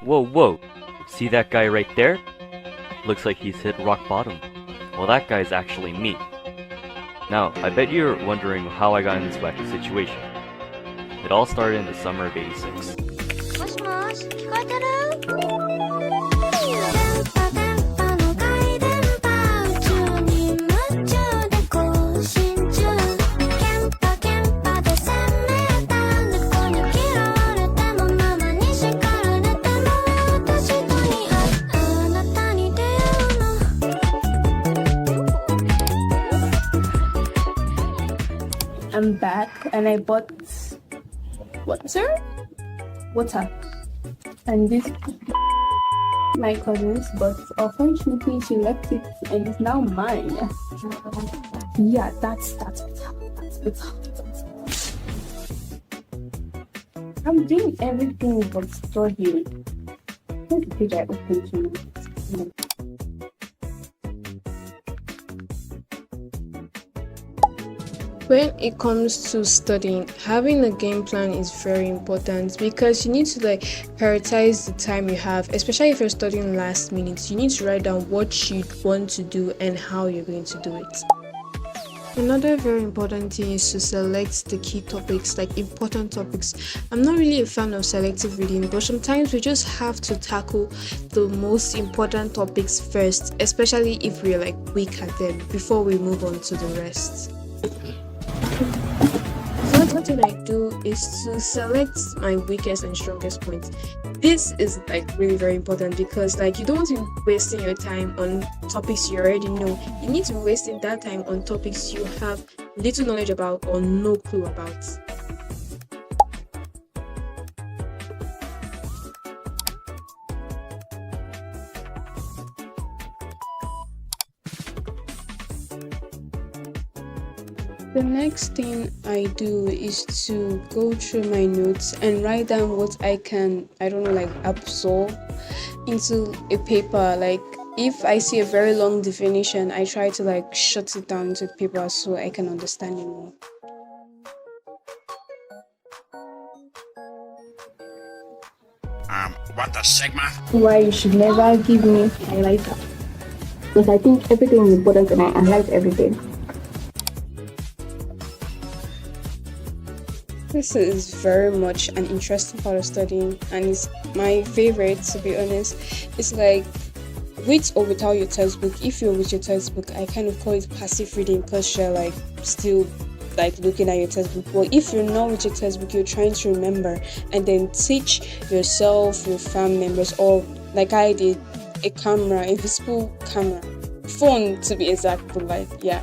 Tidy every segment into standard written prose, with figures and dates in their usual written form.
Whoa, whoa! See that guy right there? Looks like he's hit rock bottom. Well, that guy's actually me. Now, I bet you're wondering how I got in this wacky situation. It all started in the summer of '86. もしもし、聞こえてる？I'm back and I bought water, and this my cousin's, but unfortunately she left it and it's now mine. Yeah, that's better. I'm doing everything but studying. Here's the page I opened to you. When it comes to studying, having a game plan is very important because you need to prioritize the time you have, especially if you're studying last minute. You need to write down what you want to do and how you're going to do it. Another very important thing is to select the key topics, like important topics. I'm not really a fan of selective reading, but sometimes we just have to tackle the most important topics first, especially if we're weak at them, before we move on to the rest. So one thing I do is to select my weakest and strongest points. This is really very important because you don't want to be wasting your time on topics you already know. You need to be wasting that time on topics you have little knowledge about or no clue about. The next thing I do is to go through my notes and write down what I can, absorb into a paper. If I see a very long definition, I try to shut it down into paper so I can understand it more. What the Sigma? Why you should never give me highlighter, because I think everything is important and I highlight everything. This is very much an interesting part of studying, and it's my favorite, to be honest. It's with or without your textbook. If you're with your textbook, I kind of call it passive reading because you're still looking at your textbook. But if you're not with your textbook, you're trying to remember and then teach yourself, your family members, or like I did, a camera, a visible camera, phone to be exact, but yeah.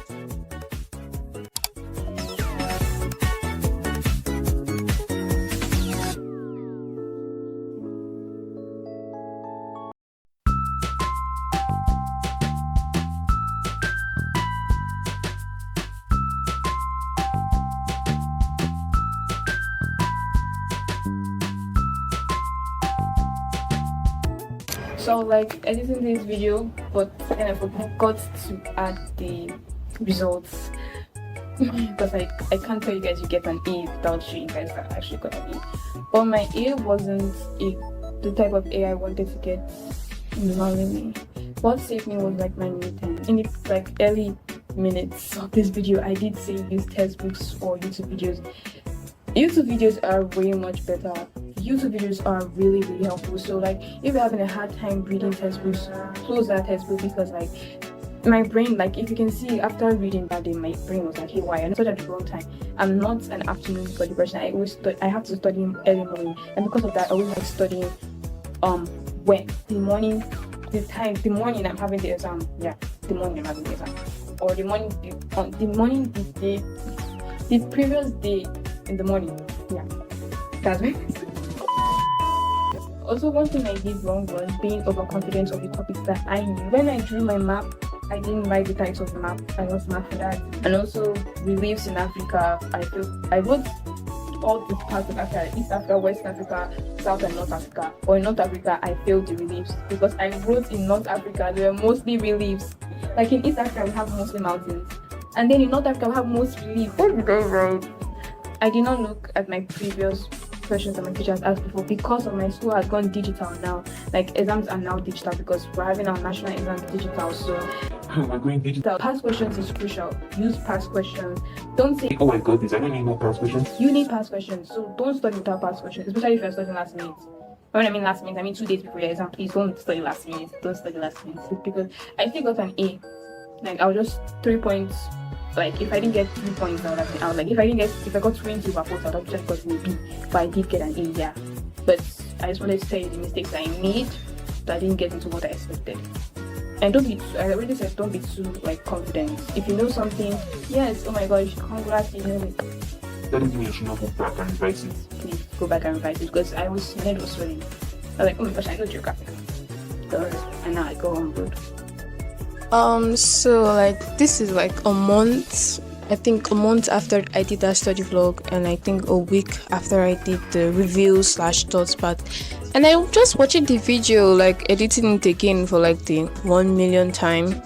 So editing this video, but then I forgot to add the results because I can't tell you guys you get an A without showing you guys that I actually got an A. But my A wasn't the type of A I wanted to get. Not really. What saved me was my new time. In the early minutes of this video, I did say use textbooks or YouTube videos. YouTube videos are way much better. YouTube videos are really helpful. So if you're having a hard time reading textbooks, close that textbook because my brain, if you can see, after reading that day, my brain was hey, why? I started at the wrong time. I'm not an afternoon study person. I have to study early morning, and because of that, I always studying when the morning I'm having the exam. Yeah, the morning I'm having the exam, or the previous day in the morning. Yeah, that's right. Also, one thing I did wrong was being overconfident of the topics that I knew. When I drew my map, I didn't write the title of the map. I was mad for that. And also, reliefs in Africa. I wrote all the parts of Africa: East Africa, West Africa, South and North Africa. Or in North Africa, I failed the reliefs because I wrote in North Africa there were mostly reliefs. In East Africa, we have mostly mountains, and then in North Africa, we have most relief. What did I write? I did not look at my previous questions that my teachers asked before because of my school has gone digital now. Like exams are now digital because we're having our national exams digital. So we're going digital. past questions is crucial. Use past questions. Don't say, oh my god, I don't need more past questions. You need past questions, so don't study without past questions, especially if you're studying last minute. When I mean last minute, I mean 2 days before your exam. Please don't study last minute. Don't study last minute because I still got an A. Like I was just 3 points. Like if I didn't get 3 points, I would have been out. Like if I got 20 over 40, I would have just got an B. But I did get an A, yeah. But I just wanted to tell you the mistakes I made, so I didn't get into what I expected. And don't be. I already said don't be too like confident. If you know something, yes. Oh my God, you should congrats. You know it. That doesn't mean you should not go back and revise it. Please go back and revise it because my head was sweating. I was like, oh my gosh, I know geography. And now I go on good. So like this is like a month, I think a month after I did that study vlog, and I think a week after I did the review / thoughts part. And I'm just watching the video, like editing it again for like the 1 million time.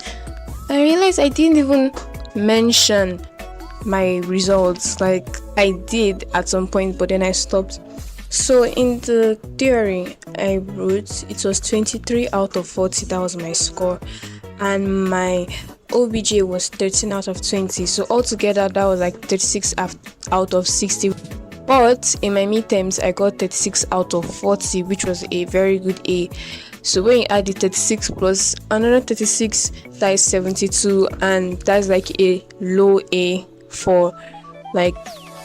I realized I didn't even mention my results. Like I did at some point, but then I stopped. So in the theory I wrote, it was 23 out of 40. That was my score. And my OBJ was 13 out of 20. So altogether that was like 36 out of 60. But in my midterms I got 36 out of 40, which was a very good A. So when you add the 36 plus another 36, that is 72, and that's like a low A for like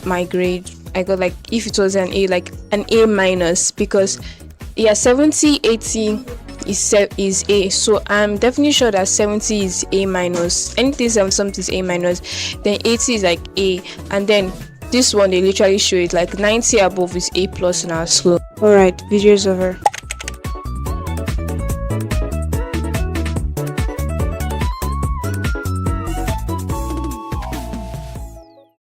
my grade. I got like, if it was an A, like an A minus, because yeah, 70, 80 is A. So I'm definitely sure that 70 is A minus. Anything 70 is A minus, then 80 is like A, and then this one they literally show it like 90 above is A plus in our school. Alright, video is over.